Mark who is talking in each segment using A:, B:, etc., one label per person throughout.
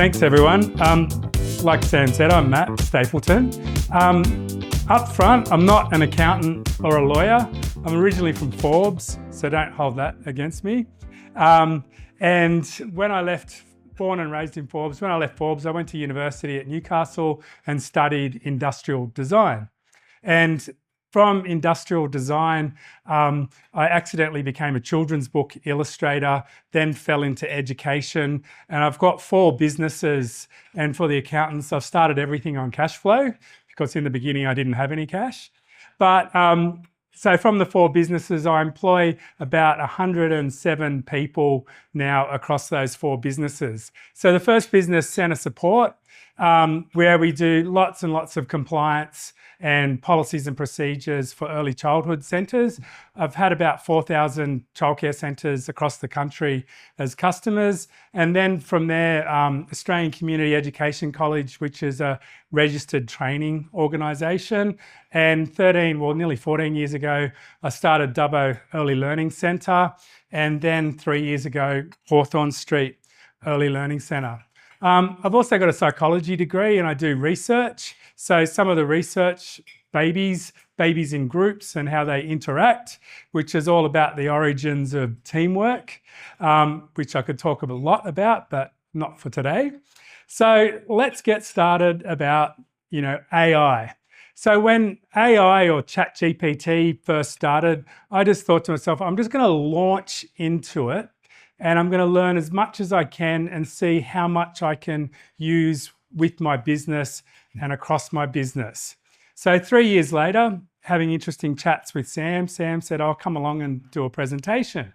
A: Thanks, everyone. Like Sam said, I'm Matt Stapleton. Up front, I'm not an accountant or a lawyer. I'm originally from Forbes, so don't hold that against me. And when I left, born and raised in Forbes, when I left Forbes, I went to university at Newcastle and studied industrial design. And from industrial design, I accidentally became a children's book illustrator, then fell into education. And I've got 4 businesses. And for the accountants, I've started everything on cash flow because in the beginning I didn't have any cash. But so from the 4 businesses, I employ about 107 people now across those 4 businesses. So the first business, Centre Support, where we do lots and lots of compliance and policies and procedures for early childhood centres. I've had about 4,000 childcare centres across the country as customers. And then from there, Australian Community Education College, which is a registered training organisation. And nearly 14 years ago, I started Dubbo Early Learning Centre. And then 3 years ago, Hawthorn Street Early Learning Centre. I've also got a psychology degree and I do research. So some of the research, babies in groups and how they interact, which is all about the origins of teamwork, which I could talk a lot about, but not for today. So let's get started about, AI. So when AI or ChatGPT first started, I just thought to myself, I'm just going to launch into it and I'm going to learn as much as I can and see how much I can use with my business and across my business. So 3 years later, having interesting chats with Sam said, I'll come along and do a presentation.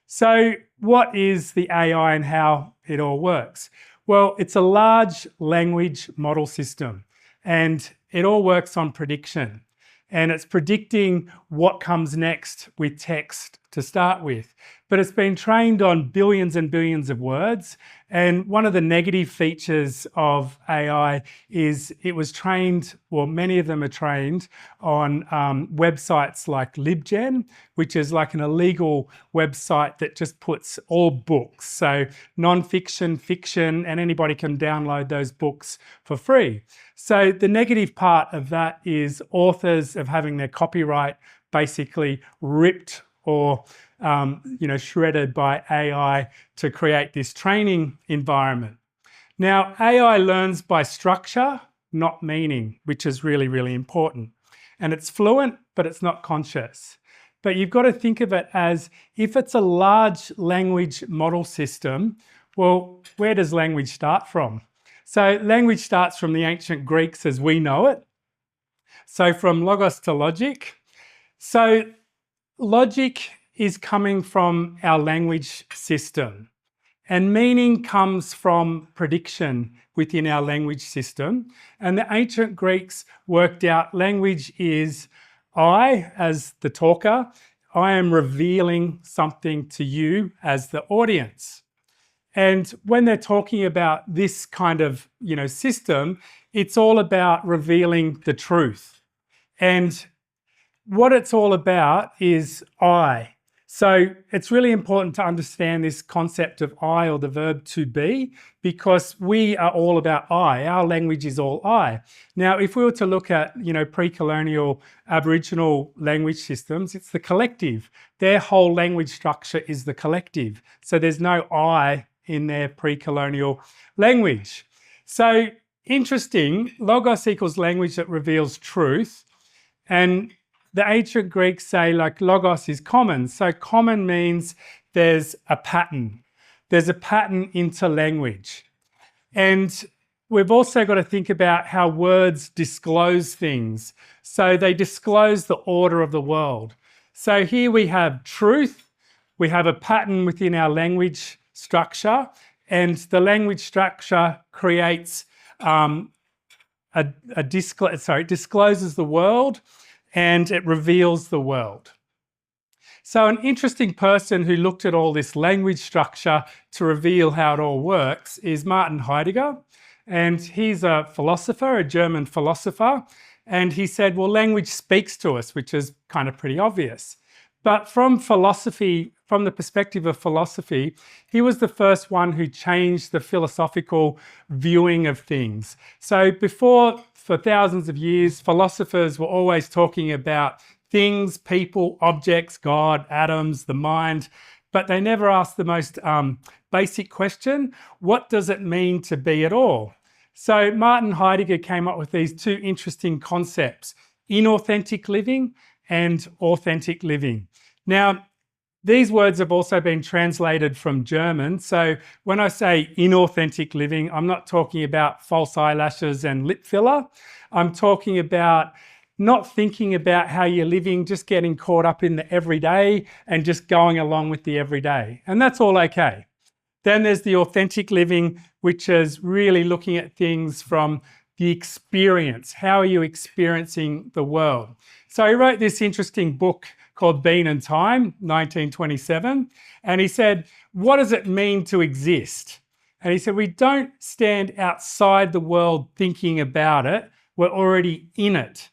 A: So what is the AI and how it all works? Well, it's a large language model system and it all works on prediction. And it's predicting what comes next with text to start with. But it's been trained on billions and billions of words. And one of the negative features of AI is it was trained, well, many of them are trained on websites like LibGen, which is like an illegal website that just puts all books. So non-fiction, fiction, and anybody can download those books for free. So the negative part of that is authors of having their copyright basically ripped or shredded by AI to create this training environment. Now, AI learns by structure, not meaning, which is really, really important. And it's fluent, but it's not conscious. But you've got to think of it as if it's a large language model system, well, where does language start from? So language starts from the ancient Greeks as we know it. So from logos to logic. So logic is coming from our language system and meaning comes from prediction within our language system. And the ancient Greeks worked out language is I, as the talker, I am revealing something to you as the audience. And when they're talking about this kind of, system, it's all about revealing the truth. And what it's all about is I. So it's really important to understand this concept of I or the verb to be because we are all about I. Our language is all I. Now, if we were to look at, pre-colonial Aboriginal language systems, it's the collective. Their whole language structure is the collective. So there's no I in their pre-colonial language. So interesting, logos equals language that reveals truth. And the ancient Greeks say logos is common. So common means there's a pattern. There's a pattern into language. And we've also got to think about how words disclose things. So they disclose the order of the world. So here we have truth. We have a pattern within our language structure. And the language structure creates it discloses the world. And it reveals the world. So an interesting person who looked at all this language structure to reveal how it all works is Martin Heidegger. And he's a philosopher, a German philosopher. And he said, well, language speaks to us, which is kind of pretty obvious. But from philosophy from the perspective of philosophy, he was the first one who changed the philosophical viewing of things. So before, for thousands of years, philosophers were always talking about things, people, objects, God, atoms, the mind, but they never asked the most basic question: what does it mean to be at all? So Martin Heidegger came up with these two interesting concepts: inauthentic living and authentic living. Now, these words have also been translated from German. So when I say inauthentic living, I'm not talking about false eyelashes and lip filler. I'm talking about not thinking about how you're living, just getting caught up in the everyday and just going along with the everyday. And that's all okay. Then there's the authentic living, which is really looking at things from the experience. How are you experiencing the world? So he wrote this interesting book called Being and Time, 1927. And he said, what does it mean to exist? And he said, we don't stand outside the world thinking about it. We're already in it.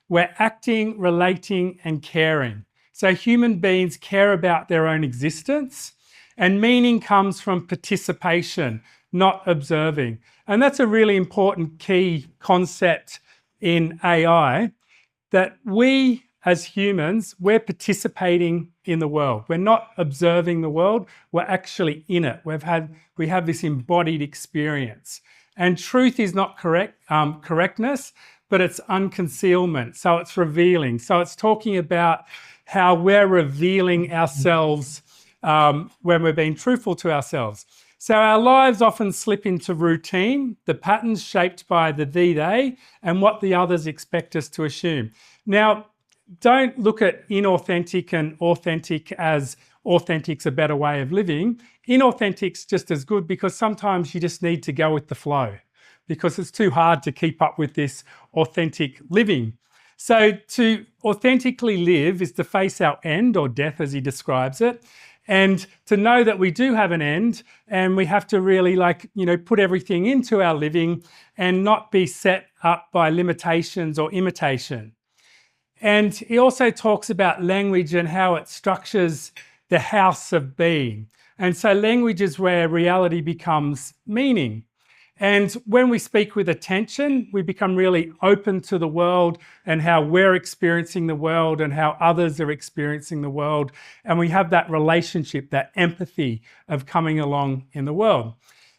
A: We're acting, relating, and caring. So human beings care about their own existence, and meaning comes from participation, not observing. And that's a really important key concept in AI, that we as humans, we're participating in the world. We're not observing the world, we're actually in it. We have this embodied experience. And truth is not correctness, but it's unconcealment. So it's revealing. So it's talking about how we're revealing ourselves when we're being truthful to ourselves. So our lives often slip into routine, the patterns shaped by the they, and what the others expect us to assume. Now, don't look at inauthentic and authentic as authentic's a better way of living. Inauthentic's just as good, because sometimes you just need to go with the flow, because it's too hard to keep up with this authentic living. So to authentically live is to face our end, or death as he describes it, and to know that we do have an end, and we have to really put everything into our living and not be set up by limitations or imitation. And he also talks about language and how it structures the house of being. And so language is where reality becomes meaning. And when we speak with attention, we become really open to the world and how we're experiencing the world and how others are experiencing the world. And we have that relationship, that empathy of coming along in the world.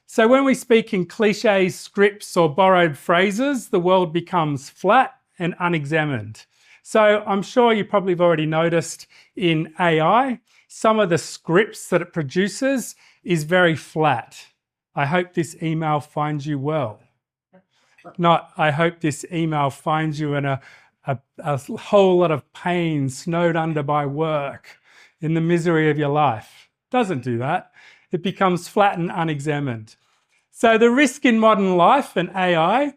A: So when we speak in cliches, scripts, or borrowed phrases, the world becomes flat and unexamined. So I'm sure you probably have already noticed in AI, some of the scripts that it produces is very flat. I hope this email finds you well. Not, I hope this email finds you in a whole lot of pain, snowed under by work, in the misery of your life. Doesn't do that. It becomes flat and unexamined. So the risk in modern life and AI,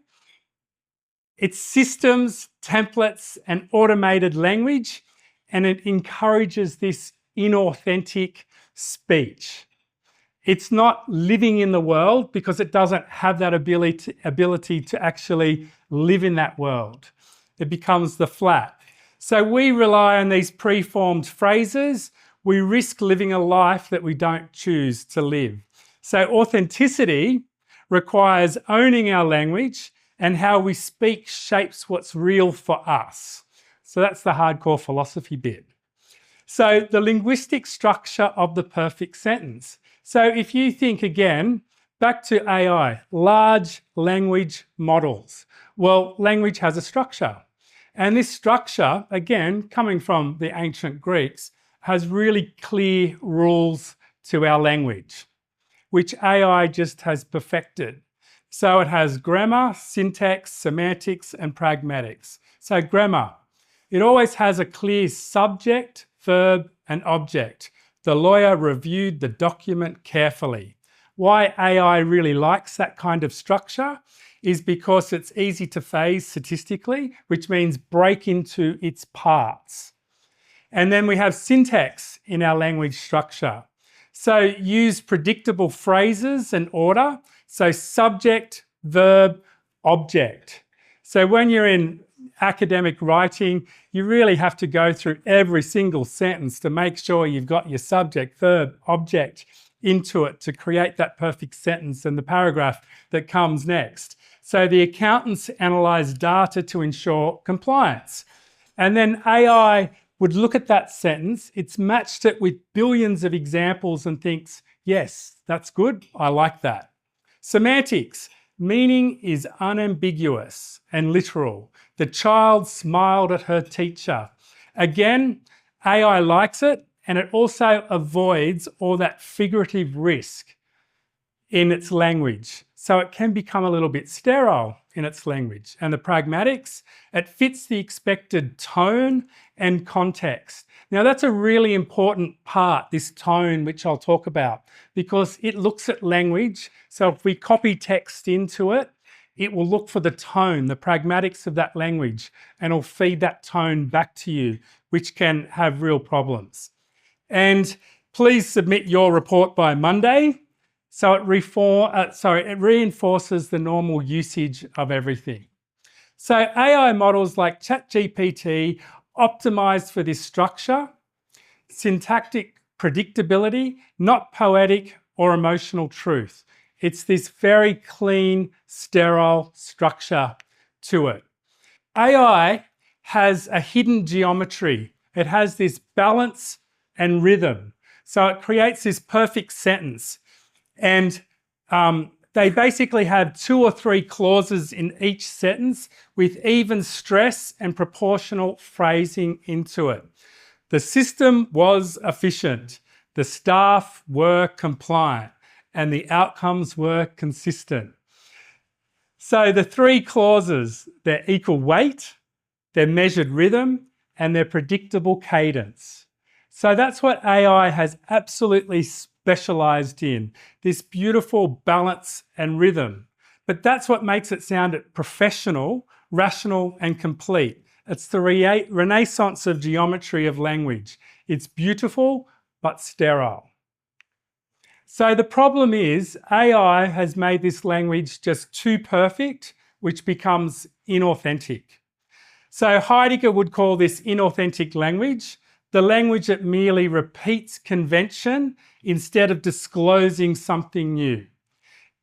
A: it's systems, templates, and automated language, and it encourages this inauthentic speech. It's not living in the world because it doesn't have that ability to actually live in that world. It becomes the flat. So we rely on these preformed phrases. We risk living a life that we don't choose to live. So authenticity requires owning our language, and how we speak shapes what's real for us. So that's the hardcore philosophy bit. So the linguistic structure of the perfect sentence. So if you think again, back to AI, large language models. Well, language has a structure. And this structure, again, coming from the ancient Greeks, has really clear rules to our language, which AI just has perfected. So it has grammar, syntax, semantics, and pragmatics. So grammar, it always has a clear subject, verb, and object. The lawyer reviewed the document carefully. Why AI really likes that kind of structure is because it's easy to phase statistically, which means break into its parts. And then we have syntax in our language structure. So use predictable phrases and order. So subject, verb, object. So when you're in academic writing, you really have to go through every single sentence to make sure you've got your subject, verb, object into it to create that perfect sentence and the paragraph that comes next. So the accountants analyze data to ensure compliance. And then AI would look at that sentence, it's matched it with billions of examples and thinks, yes, that's good, I like that. Semantics. Meaning is unambiguous and literal. The child smiled at her teacher. Again, AI likes it, and it also avoids all that figurative risk in its language. So it can become a little bit sterile in its language. And the pragmatics, it fits the expected tone and context. Now that's a really important part, this tone, which I'll talk about, because it looks at language. So if we copy text into it, it will look for the tone, the pragmatics of that language, and it'll feed that tone back to you, which can have real problems. And please submit your report by Monday. So it reinforces the normal usage of everything. So AI models like ChatGPT optimized for this structure, syntactic predictability, not poetic or emotional truth. It's this very clean, sterile structure to it. AI has a hidden geometry. It has this balance and rhythm. So it creates this perfect sentence. And they basically have 2 or 3 clauses in each sentence with even stress and proportional phrasing into it. The system was efficient, the staff were compliant, and the outcomes were consistent. So the 3 clauses, they're equal weight, they're measured rhythm, and they're predictable cadence. So that's what AI has absolutely specialized in, this beautiful balance and rhythm. But that's what makes it sound professional, rational, and complete. It's the renaissance of geometry of language. It's beautiful, but sterile. So the problem is AI has made this language just too perfect, which becomes inauthentic. So Heidegger would call this inauthentic language, the language that merely repeats convention instead of disclosing something new.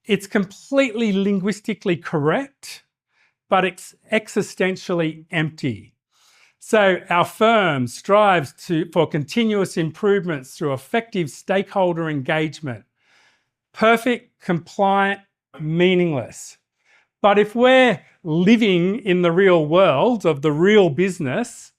A: It's completely linguistically correct, but it's existentially empty. So our firm strives for continuous improvements through effective stakeholder engagement. Perfect, compliant, meaningless. But if we're living in the real world of the real business,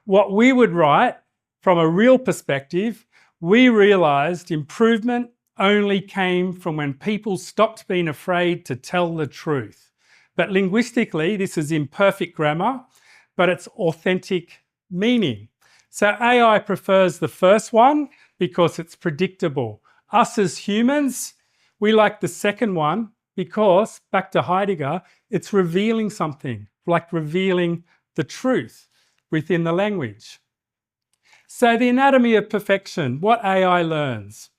A: what we would write from a real perspective, we realised improvement only came from when people stopped being afraid to tell the truth. But linguistically, this is imperfect grammar, but it's authentic meaning. So AI prefers the first one because it's predictable. Us as humans, we like the second one because, back to Heidegger, it's revealing something, like revealing the truth within the language. So the anatomy of perfection, what AI learns.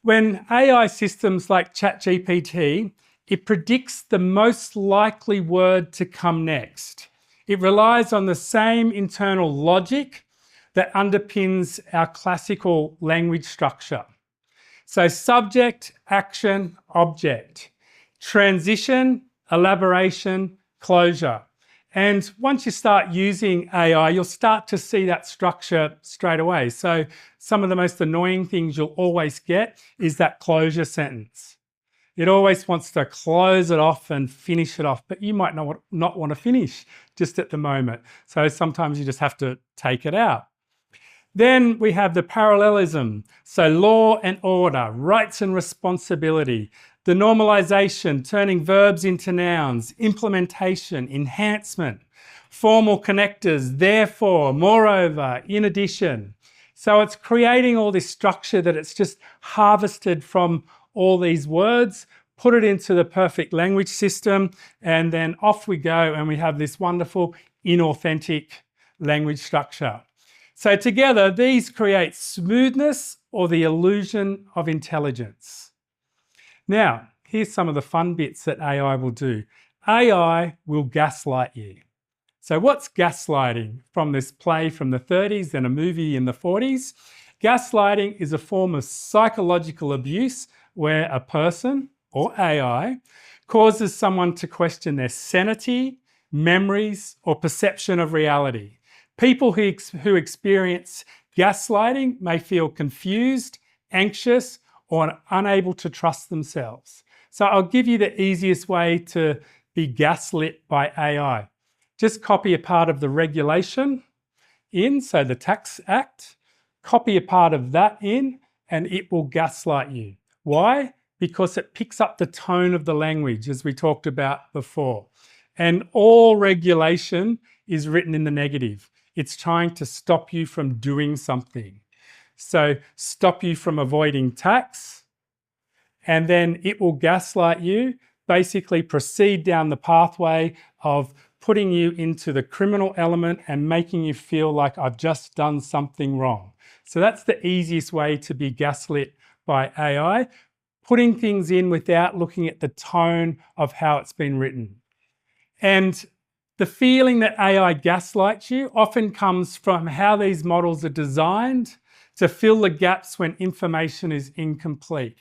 A: When AI systems like ChatGPT, it predicts the most likely word to come next. It relies on the same internal logic that underpins our classical language structure. So subject, action, object, transition, elaboration, closure. And once you start using AI, you'll start to see that structure straight away. So some of the most annoying things you'll always get is that closure sentence. It always wants to close it off and finish it off, but you might not want to finish just at the moment. So sometimes you just have to take it out. Then we have the parallelism. So law and order, rights and responsibility, the normalization, turning verbs into nouns, implementation, enhancement, formal connectors, therefore, moreover, in addition. So it's creating all this structure that it's just harvested from all these words, put it into the perfect language system, and then off we go and we have this wonderful inauthentic language structure. So together, these create smoothness or the illusion of intelligence. Now, here's some of the fun bits that AI will do. AI will gaslight you. So what's gaslighting? From this play from the 30s and a movie in the 40s, gaslighting is a form of psychological abuse where a person, or AI, causes someone to question their sanity, memories, or perception of reality. People who experience gaslighting may feel confused, anxious, or unable to trust themselves. So I'll give you the easiest way to be gaslit by AI. Just copy a part of the regulation in, so the Tax Act, copy a part of that in, and it will gaslight you. Why? Because it picks up the tone of the language, as we talked about before. And all regulation is written in the negative. It's trying to stop you from doing something. So stop you from avoiding tax, and then it will gaslight you, basically proceed down the pathway of putting you into the criminal element and making you feel like I've just done something wrong. So that's the easiest way to be gaslit by AI, putting things in without looking at the tone of how it's been written. And the feeling that AI gaslights you often comes from how these models are designed to fill the gaps when information is incomplete.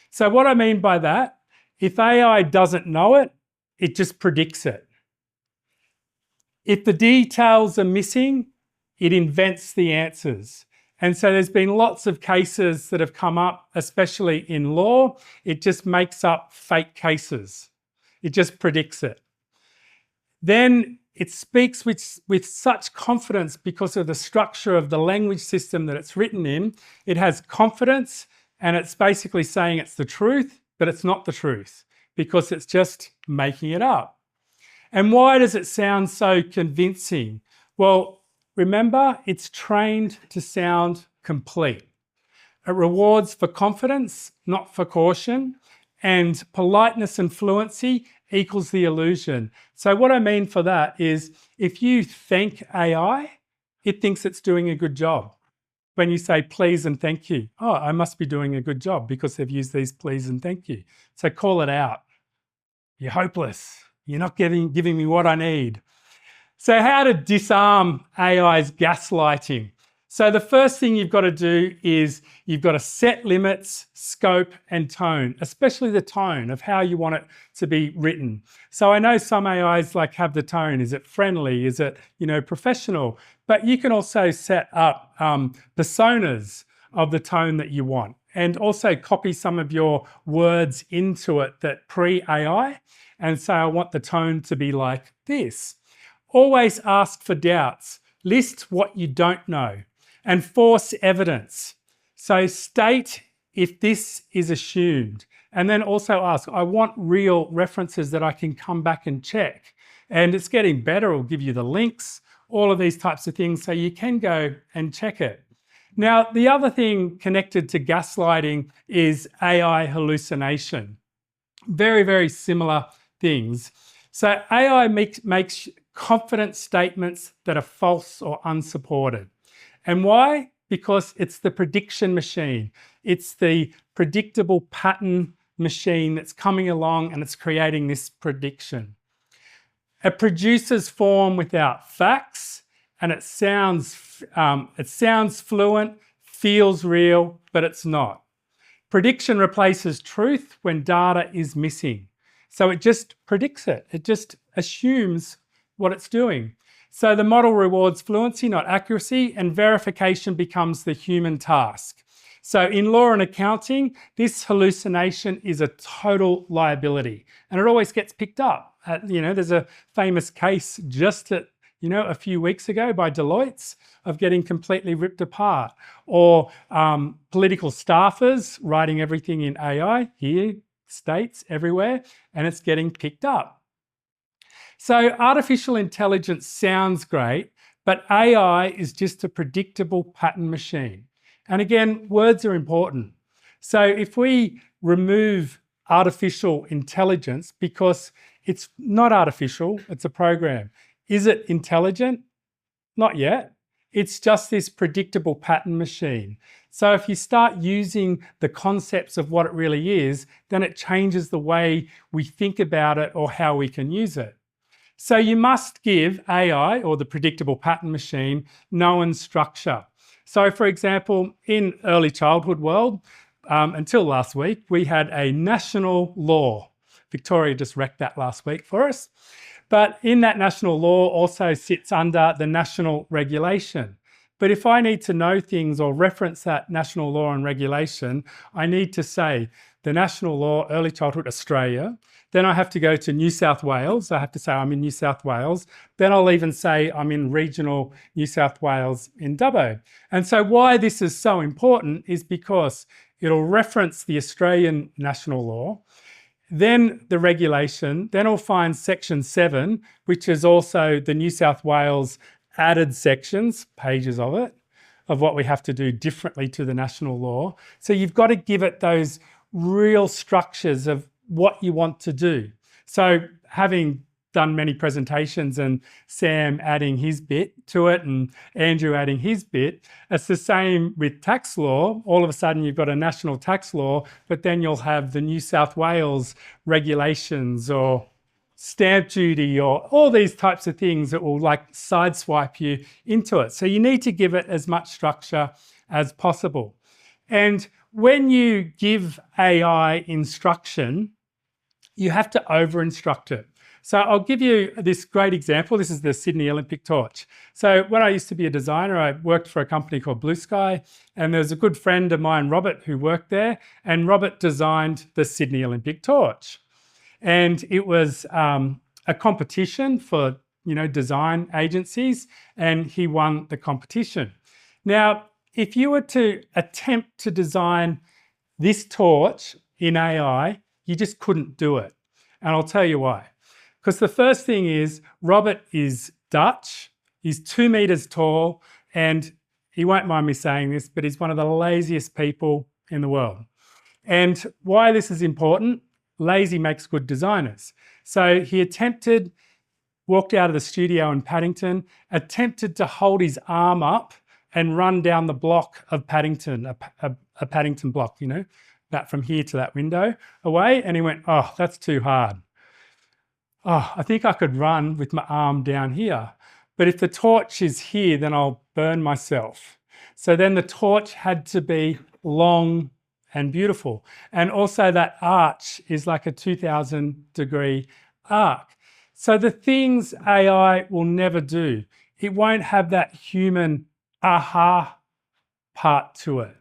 A: So what I mean by that, if AI doesn't know it, it just predicts it. If the details are missing, it invents the answers. And so there's been lots of cases that have come up, especially in law. It just makes up fake cases. It just predicts it. Then it speaks with such confidence because of the structure of the language system that it's written in. It has confidence, and it's basically saying it's the truth, but it's not the truth because it's just making it up. And why does it sound so convincing? Well, remember, it's trained to sound complete. It rewards for confidence, not for caution, and politeness and fluency equals the illusion. So what I mean for that is if you thank AI, it thinks it's doing a good job. When you say please and thank you, oh, I must be doing a good job because they've used these please and thank you. So call it out. You're hopeless. You're not giving me what I need. So how to disarm AI's gaslighting? So the first thing you've got to do is you've got to set limits, scope, and tone, especially the tone of how you want it to be written. So I know some AIs have the tone. Is it friendly? Is it, professional? But you can also set up personas of the tone that you want, and also copy some of your words into it that pre-AI, and say, I want the tone to be like this. Always ask for doubts. List what you don't know and force evidence. So state if this is assumed, and then also ask, I want real references that I can come back and check. And it's getting better. It'll give you the links, all of these types of things, so you can go and check it. Now, the other thing connected to gaslighting is AI hallucination. Very, very similar things. So AI makes confident statements that are false or unsupported. And why? Because it's the prediction machine. It's the predictable pattern machine that's coming along and it's creating this prediction. It produces form without facts, and it sounds fluent, feels real, but it's not. Prediction replaces truth when data is missing. So it just predicts it. It just assumes what it's doing. So the model rewards fluency, not accuracy, and verification becomes the human task. So in law and accounting, this hallucination is a total liability, and it always gets picked up. There's a famous case just a few weeks ago by Deloitte's of getting completely ripped apart, or political staffers writing everything in AI here, states everywhere, and it's getting picked up. So artificial intelligence sounds great, but AI is just a predictable pattern machine. And again, words are important. So if we remove artificial intelligence, because it's not artificial, it's a program. Is it intelligent? Not yet. It's just this predictable pattern machine. So if you start using the concepts of what it really is, then it changes the way we think about it or how we can use it. So you must give AI, or the predictable pattern machine, known structure. So for example, in early childhood world, until last week, we had a national law. Victoria just wrecked that last week for us. But in that national law also sits under the national regulation. But if I need to know things or reference that national law and regulation, I need to say the national law, early childhood Australia. Then I have to go to New South Wales. I have to say I'm in New South Wales. Then I'll even say I'm in regional New South Wales in Dubbo. And so why this is so important is because it'll reference the Australian national law, then the regulation, then I'll find section 7, which is also the New South Wales added sections, pages of it, of what we have to do differently to the national law. So you've got to give it those real structures of what you want to do. So having done many presentations and Sam adding his bit to it and Andrew adding his bit, it's the same with tax law. All of a sudden you've got a national tax law, but then you'll have the New South Wales regulations or stamp duty or all these types of things that will like sideswipe you into it. So you need to give it as much structure as possible. And when you give AI instruction, you have to over-instruct it. So I'll give you this great example. This is the Sydney Olympic torch. So when I used to be a designer, I worked for a company called Blue Sky, and there's a good friend of mine, Robert, who worked there, and Robert designed the Sydney Olympic torch. And it was a competition for, design agencies, and he won the competition. Now, if you were to attempt to design this torch in AI, you just couldn't do it. And I'll tell you why. Because the first thing is, Robert is Dutch, he's 2 meters tall, and he won't mind me saying this, but he's one of the laziest people in the world. And why this is important, lazy makes good designers. So he walked out of the studio in Paddington, attempted to hold his arm up and run down the block of Paddington, a Paddington block, that from here to that window away. And he went, oh, that's too hard. Oh, I think I could run with my arm down here. But if the torch is here, then I'll burn myself. So then the torch had to be long and beautiful. And also that arch is like a 2000-degree arc. So the things AI will never do, it won't have that human aha part to it.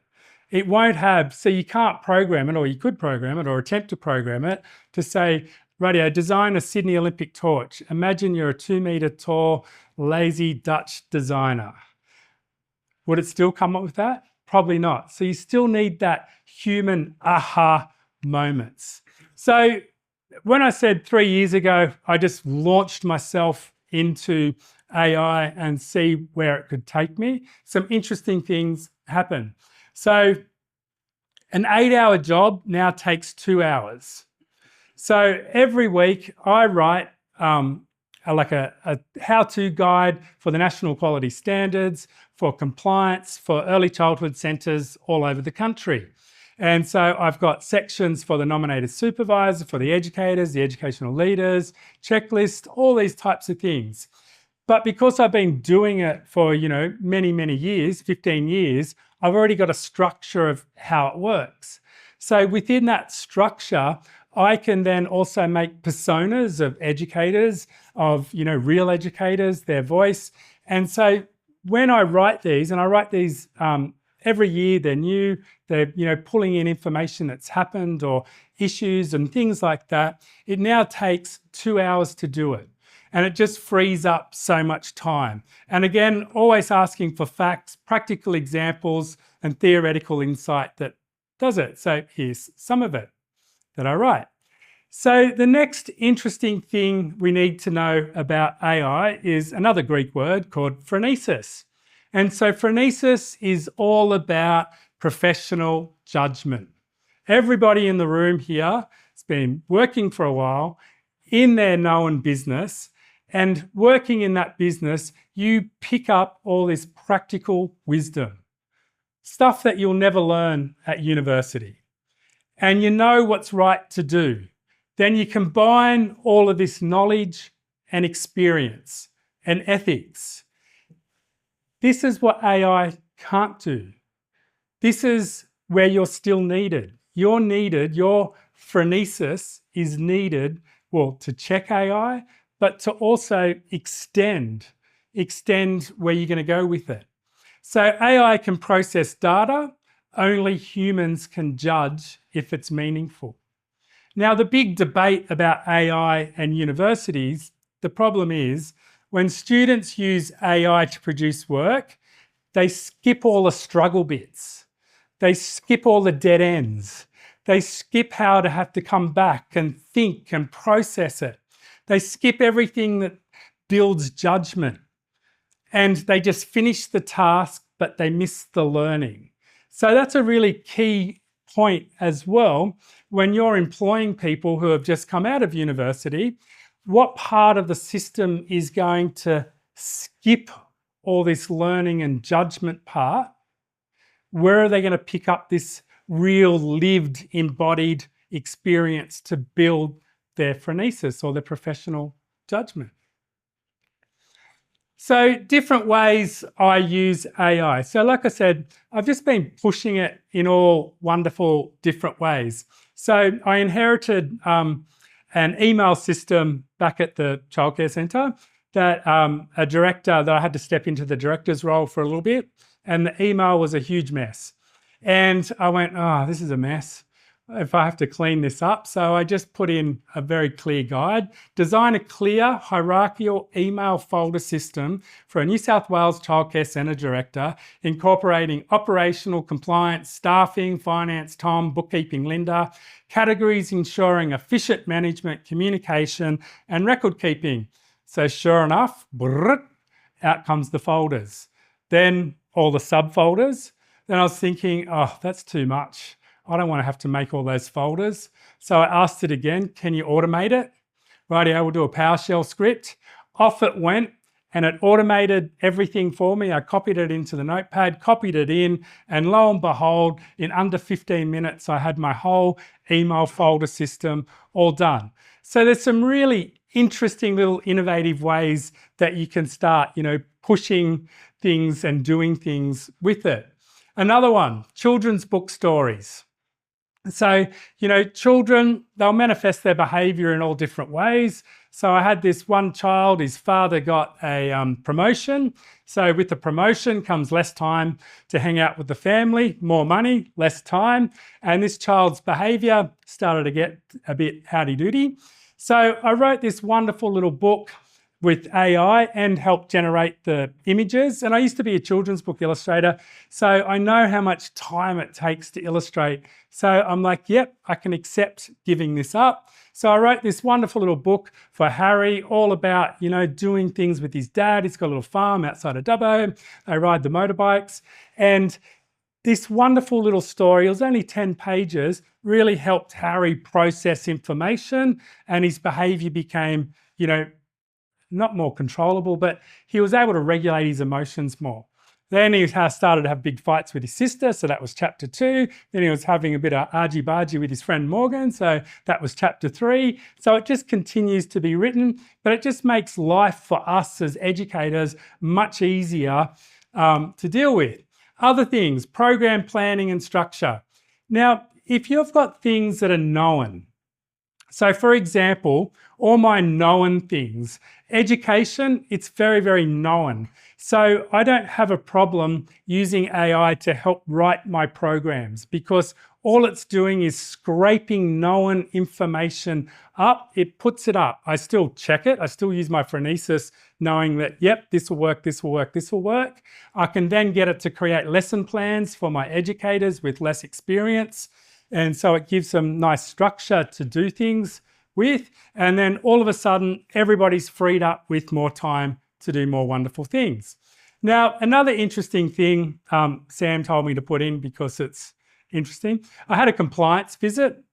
A: It won't have, so you can't program it, or you could program it or attempt to program it to say, radio, design a Sydney Olympic torch. Imagine you're a 2 meter tall, lazy Dutch designer. Would it still come up with that? Probably not. So you still need that human aha moments. So when I said 3 years ago, I just launched myself into AI and see where it could take me, some interesting things happen. So an 8-hour job now takes 2 hours. So every week I write like a how-to guide for the National Quality Standards, for compliance, for early childhood centres all over the country. And so I've got sections for the nominated supervisor, for the educators, the educational leaders, checklist, all these types of things. But because I've been doing it for, many, many years, 15 years, I've already got a structure of how it works. So within that structure, I can then also make personas of educators, of, real educators, their voice. And so when I write these, and I write these every year, they're new, they're, pulling in information that's happened or issues and things like that. It now takes 2 hours to do it. And it just frees up so much time. And again, always asking for facts, practical examples, and theoretical insight that does it. So here's some of it that I write. So the next interesting thing we need to know about AI is another Greek word called phronesis. And so phronesis is all about professional judgment. Everybody in the room here has been working for a while in their known business, and working in that business, you pick up all this practical wisdom, stuff that you'll never learn at university. And you know what's right to do. Then you combine all of this knowledge and experience and ethics. This is what AI can't do. This is where you're still needed. You're needed, your phronesis is needed, well, to check AI, but to also extend where you're going to go with it. So AI can process data, only humans can judge if it's meaningful. Now, the big debate about AI and universities, the problem is when students use AI to produce work, they skip all the struggle bits. They skip all the dead ends. They skip how to have to come back and think and process it. They skip everything that builds judgment. And they just finish the task, but they miss the learning. So that's a really key point as well. When you're employing people who have just come out of university, what part of the system is going to skip all this learning and judgment part? Where are they going to pick up this real lived, embodied experience to build their phronesis or their professional judgment? So different ways I use AI. So like I said, I've just been pushing it in all wonderful different ways. So I inherited an email system back at the childcare centre that a director, that I had to step into the director's role for a little bit, and the email was a huge mess. And I went, oh, this is a mess if I have to clean this up. So I just put in a very clear guide, design a clear hierarchical email folder system for a New South Wales Childcare Centre director, incorporating operational, compliance, staffing, finance, Tom, bookkeeping, Linda, categories ensuring efficient management, communication, and record keeping. So sure enough, out comes the folders. Then all the subfolders. Then I was thinking, oh, that's too much. I don't want to have to make all those folders. So I asked it again, can you automate it? Rightio, we'll do a PowerShell script. Off it went, and it automated everything for me. I copied it into the notepad, copied it in, and lo and behold, in under 15 minutes, I had my whole email folder system all done. So there's some really interesting little innovative ways that you can start, pushing things and doing things with it. Another one, children's book stories. So, children, they'll manifest their behaviour in all different ways. So I had this one child, his father got a promotion. So with the promotion comes less time to hang out with the family, more money, less time. And this child's behaviour started to get a bit howdy-doody. So I wrote this wonderful little book with AI and helped generate the images. And I used to be a children's book illustrator, so I know how much time it takes to illustrate. So I'm like, yep, I can accept giving this up. So I wrote this wonderful little book for Harry, all about, doing things with his dad. He's got a little farm outside of Dubbo. They ride the motorbikes. And this wonderful little story, it was only 10 pages, really helped Harry process information, and his behaviour became, not more controllable, but he was able to regulate his emotions more. Then he started to have big fights with his sister, so that was chapter 2. Then he was having a bit of argy-bargy with his friend Morgan, so that was chapter 3. So it just continues to be written, but it just makes life for us as educators much easier to deal with. Other things, program planning and structure. Now, if you've got things that are known, so for example, all my known things, education, it's very, very known. So I don't have a problem using AI to help write my programs because all it's doing is scraping known information up. It puts it up. I still check it. I still use my phronesis knowing that, yep, this will work, this will work, this will work. I can then get it to create lesson plans for my educators with less experience. And so it gives them nice structure to do things with. And then all of a sudden, everybody's freed up with more time to do more wonderful things. Now, another interesting thing Sam told me to put in because it's interesting. I had a compliance visit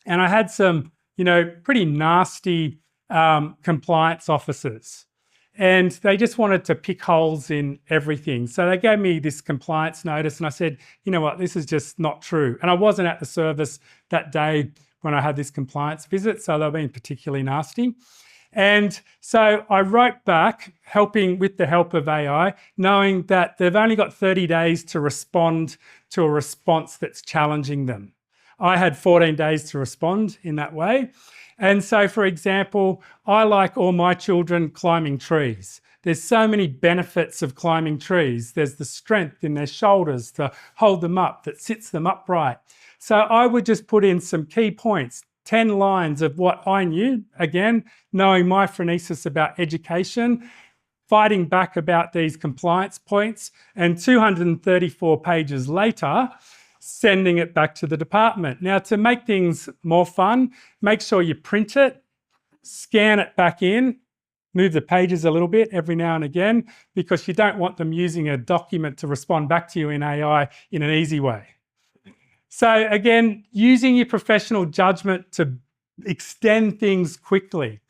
A: and I had some, pretty nasty compliance officers. And they just wanted to pick holes in everything. So they gave me this compliance notice and I said, you know what, this is just not true. And I wasn't at the service that day when I had this compliance visit, so they were being particularly nasty. And so I wrote back, helping with the help of AI, knowing that they've only got 30 days to respond to a response that's challenging them. I had 14 days to respond in that way. And so, for example, I like all my children climbing trees. There's so many benefits of climbing trees. There's the strength in their shoulders to hold them up that sits them upright. So I would just put in some key points, 10 lines of what I knew, again, knowing my phronesis about education, fighting back about these compliance points, and 234 pages later, sending it back to the department. Now, to make things more fun, make sure you print it, scan it back in, move the pages a little bit every now and again, because you don't want them using a document to respond back to you in AI in an easy way. So again, using your professional judgment to extend things quickly.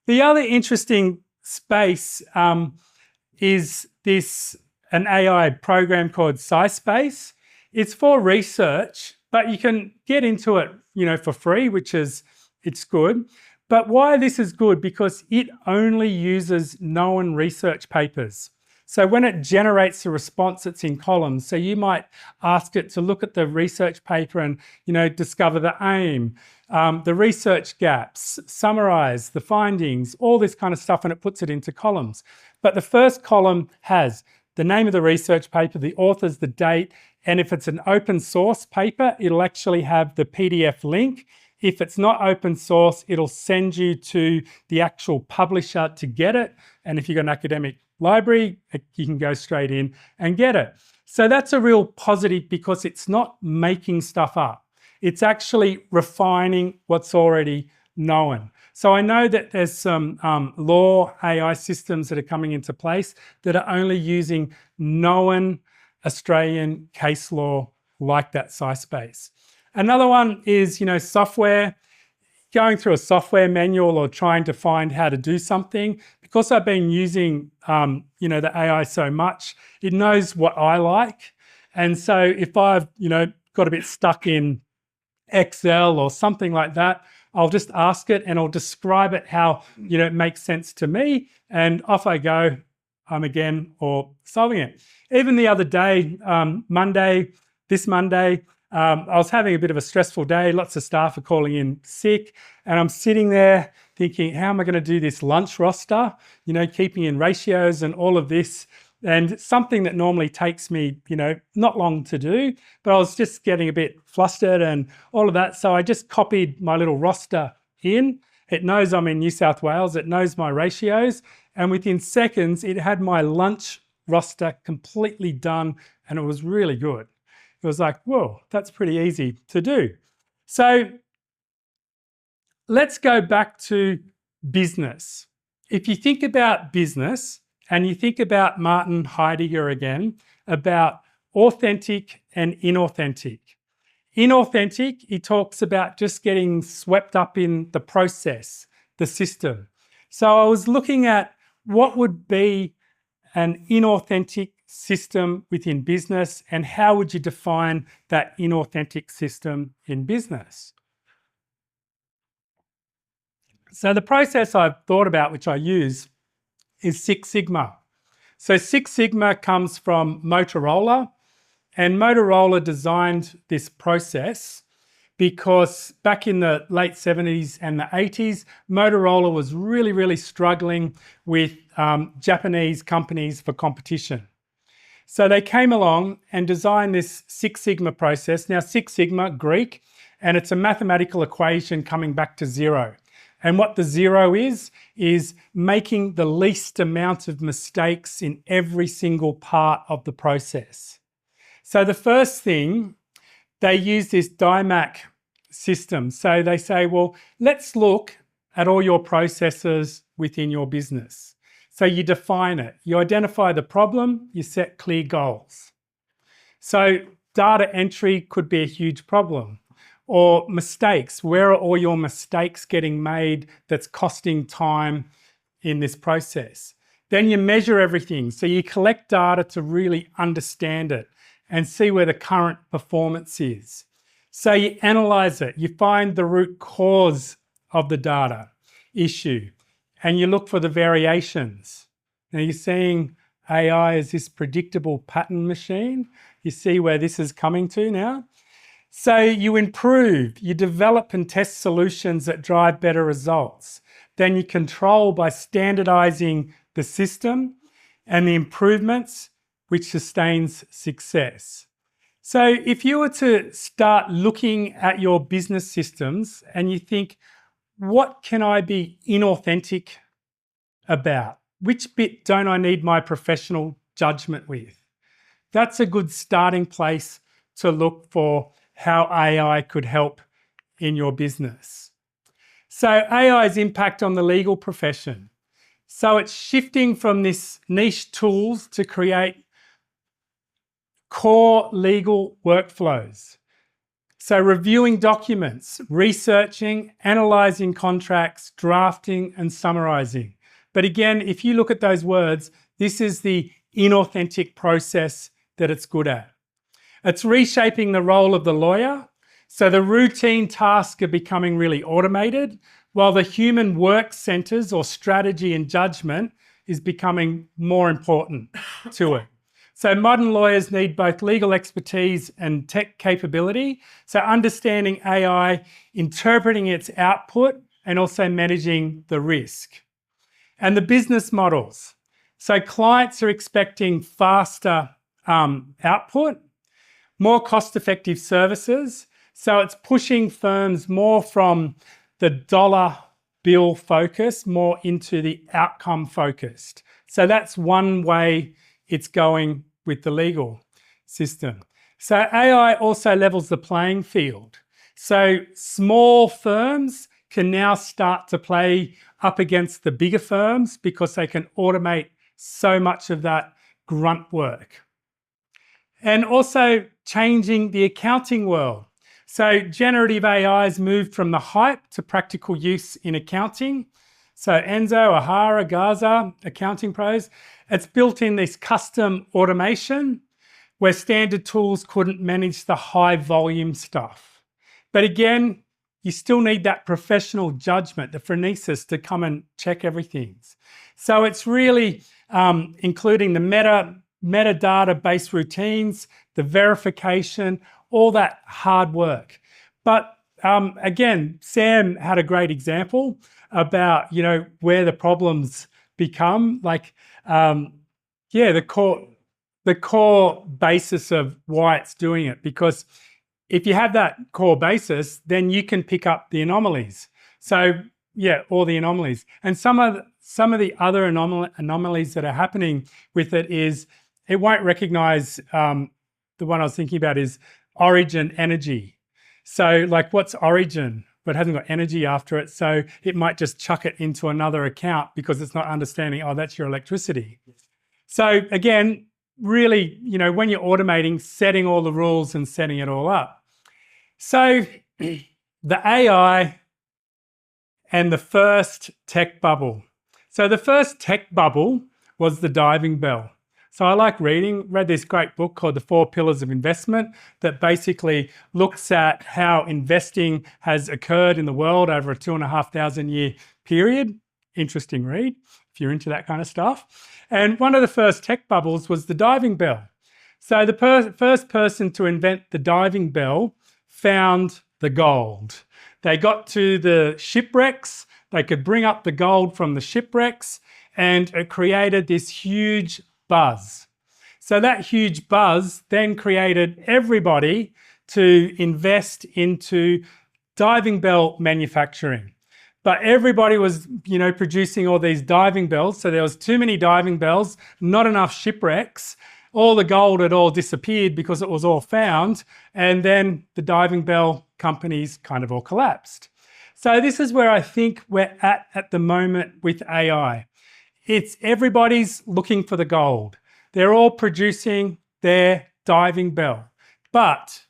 A: The other interesting space is an AI program called SciSpace. It's for research, but you can get into it, for free, it's good. But why this is good? Because it only uses known research papers. So when it generates a response, it's in columns. So you might ask it to look at the research paper and, discover the aim, the research gaps, summarize the findings, all this kind of stuff, and it puts it into columns. But the first column has the name of the research paper, the authors, the date, and if it's an open source paper, it'll actually have the PDF link. If it's not open source, it'll send you to the actual publisher to get it. And if you've got an academic library, you can go straight in and get it. So that's a real positive because it's not making stuff up. It's actually refining what's already known. So I know that there's some law AI systems that are coming into place that are only using known Australian case law like that SciSpace. Another one is, software, going through a software manual or trying to find how to do something. Because I've been using, the AI so much, it knows what I like. And so if I've, got a bit stuck in Excel or something like that, I'll just ask it and I'll describe it how, it makes sense to me. And off I go, or solving it. Even the other day, this Monday, I was having a bit of a stressful day. Lots of staff are calling in sick. And I'm sitting there thinking, how am I going to do this lunch roster? Keeping in ratios and all of this. And something that normally takes me, not long to do, but I was just getting a bit flustered and all of that. So I just copied my little roster in. It knows I'm in New South Wales. It knows my ratios. And within seconds, it had my lunch roster completely done. And it was really good. It was like, whoa, that's pretty easy to do. So let's go back to business. If you think about business and you think about Martin Heidegger again, about authentic and inauthentic. Inauthentic, he talks about just getting swept up in the process, the system. So I was looking at what would be an inauthentic system within business and how would you define that inauthentic system in business? So the process I've thought about, which I use, is Six Sigma. So Six Sigma comes from Motorola, and Motorola designed this process because back in the late 70s and the 80s, Motorola was really, really struggling with Japanese companies for competition. So they came along and designed this Six Sigma process. Now, Six Sigma, Greek, and it's a mathematical equation coming back to zero. And what the zero is making the least amount of mistakes in every single part of the process. So the first thing, they use this DIMAC system. So they say, well, let's look at all your processes within your business. So you define it, you identify the problem, you set clear goals. So data entry could be a huge problem. Or mistakes, where are all your mistakes getting made that's costing time in this process? Then you measure everything. So you collect data to really understand it and see where the current performance is. So you analyze it, you find the root cause of the data issue. and you look for the variations. Now you're seeing AI as this predictable pattern machine. You see where this is coming to now. So you improve, you develop and test solutions that drive better results. Then you control by standardizing the system and the improvements which sustains success. So if you were to start looking at your business systems and you think, what can I be inauthentic about? Which bit don't I need my professional judgment with? That's a good starting place to look for how AI could help in your business. So AI's impact on the legal profession. So it's shifting from this niche tools to create core legal workflows. So reviewing documents, researching, analysing contracts, drafting and summarising. But again, if you look at those words, this is the inauthentic process that it's good at. It's reshaping the role of the lawyer. So the routine tasks are becoming really automated, while the human work centres or strategy and judgment is becoming more important to it. So modern lawyers need both legal expertise and tech capability. So understanding AI, interpreting its output, and also managing the risk. And the business models. So clients are expecting faster output, more cost-effective services. So it's pushing firms more from the dollar bill focus, more into the outcome focused. So that's one way it's going with the legal system. So AI also levels the playing field. So small firms can now start to play up against the bigger firms because they can automate so much of that grunt work. And also changing the accounting world. So generative AI has moved from the hype to practical use in accounting. So Enzo, Ahara, Gaza, accounting pros, it's built in this custom automation where standard tools couldn't manage the high volume stuff. But again, you still need that professional judgment, the phronesis to come and check everything. So it's really including the metadata-based routines, the verification, all that hard work. But again, Sam had a great example about, where the problems become the core basis of why it's doing it. Because if you have that core basis, then you can pick up the anomalies. So all the anomalies. And some of the other anomalies that are happening with it is it won't recognize, the one I was thinking about is origin energy. So what's origin? But it hasn't got energy after it. So it might just chuck it into another account because it's not understanding, oh, that's your electricity. So again, really, when you're automating, setting all the rules and setting it all up. So the AI and the first tech bubble. So the first tech bubble was the diving bell. So I like read this great book called The 4 Pillars of Investment that basically looks at how investing has occurred in the world over a 2,500 year period. Interesting read if you're into that kind of stuff. And one of the first tech bubbles was the diving bell. So the first person to invent the diving bell found the gold. They got to the shipwrecks, they could bring up the gold from the shipwrecks, and it created this huge buzz. So that huge buzz then created everybody to invest into diving bell manufacturing. But everybody was, producing all these diving bells. So there was too many diving bells, not enough shipwrecks. All the gold had all disappeared because it was all found. And then the diving bell companies kind of all collapsed. So this is where I think we're at the moment with AI. It's everybody's looking for the gold. They're all producing their diving bell. But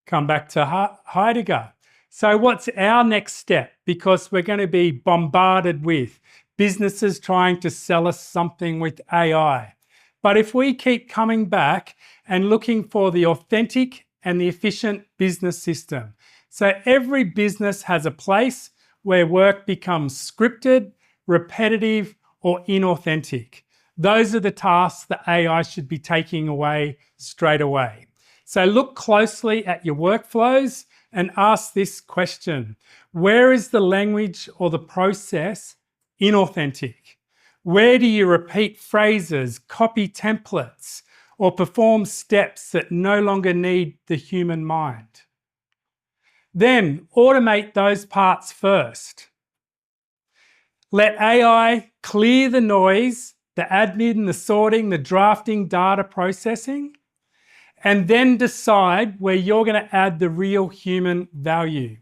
A: come back to Heidegger. So what's our next step? Because we're going to be bombarded with businesses trying to sell us something with AI. But if we keep coming back and looking for the authentic and the efficient business system. So every business has a place where work becomes scripted, repetitive, or inauthentic. Those are the tasks that AI should be taking away straight away. So look closely at your workflows and ask this question. Where is the language or the process inauthentic? Where do you repeat phrases, copy templates, or perform steps that no longer need the human mind? Then automate those parts first. Let AI clear the noise, the admin, the sorting, the drafting, data processing, and then decide where you're going to add the real human value.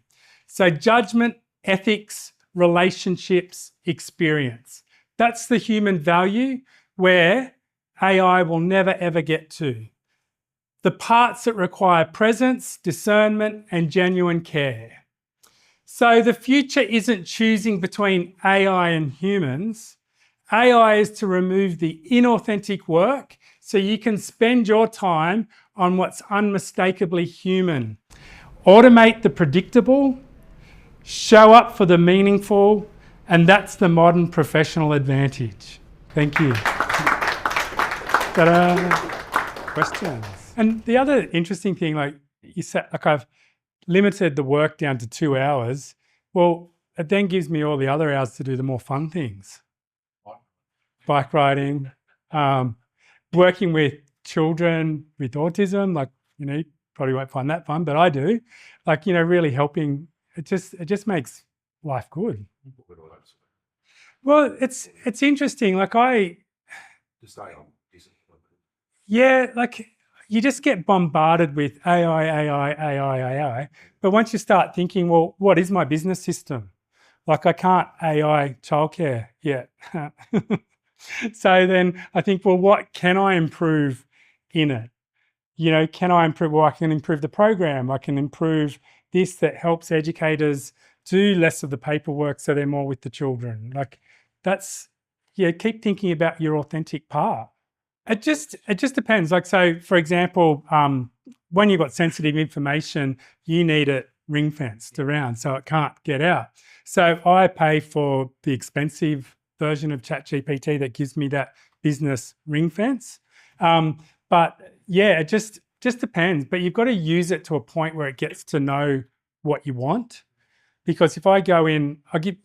A: So judgment, ethics, relationships, experience. That's the human value where AI will never ever get to. The parts that require presence, discernment, and genuine care. So the future isn't choosing between AI and humans. AI is to remove the inauthentic work so you can spend your time on what's unmistakably human. Automate the predictable, show up for the meaningful, and that's the modern professional advantage. Thank you. Ta-da. Questions? And the other interesting thing, like you said, like I've limited the work down to 2 hours. Well, it then gives me all the other hours to do the more fun things. Bike riding, working with children with autism, like, you probably won't find that fun, but I do. Like, really helping, it just makes life good. Well, it's interesting. Like like you just get bombarded with AI. But once you start thinking, well, what is my business system? Like I can't AI childcare yet. So then I think, well, what can I improve in it? Can I improve? Well, I can improve the program. I can improve this that helps educators do less of the paperwork so they're more with the children. Like keep thinking about your authentic part. It just depends. Like, so for example, when you've got sensitive information, you need it ring fenced around so it can't get out. So I pay for the expensive version of ChatGPT that gives me that business ring fence. But yeah, it just depends. But you've got to use it to a point where it gets to know what you want. Because if I go in, I give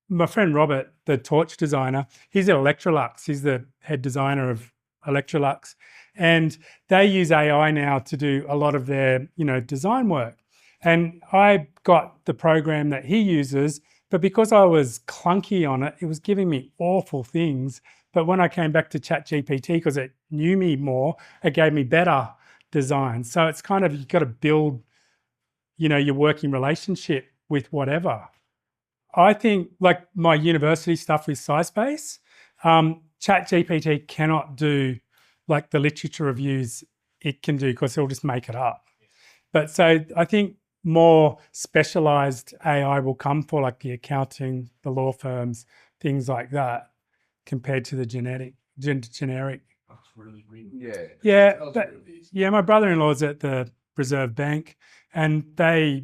A: my friend Robert, the torch designer, he's at Electrolux. He's the head designer of Electrolux. And they use AI now to do a lot of their, design work. And I got the program that he uses, but because I was clunky on it, it was giving me awful things. But when I came back to ChatGPT, because it knew me more, it gave me better designs. So it's kind of, you've got to build, your working relationship with whatever. I think like my university stuff with SciSpace, ChatGPT cannot do like the literature reviews it can do because it'll just make it up. But so I think more specialized AI will come for like the accounting, the law firms, things like that, compared to the generic. That's
B: really
A: Yeah, my brother-in-law's at the Reserve Bank, and they,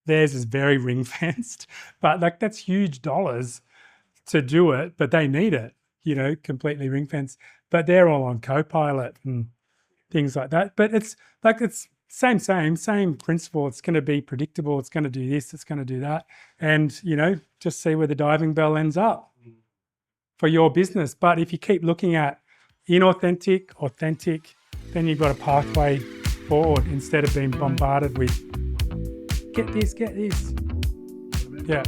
A: theirs is very ring-fenced, but like that's huge dollars to do it, but they need it, completely ring-fenced. But they're all on Copilot and things like that. But it's like it's same principle. It's going to be predictable. It's going to do this. It's going to do that, and just see where the diving bell ends up for your business. But if you keep looking at inauthentic, authentic, then you've got a pathway forward instead of being bombarded with get this. Yeah.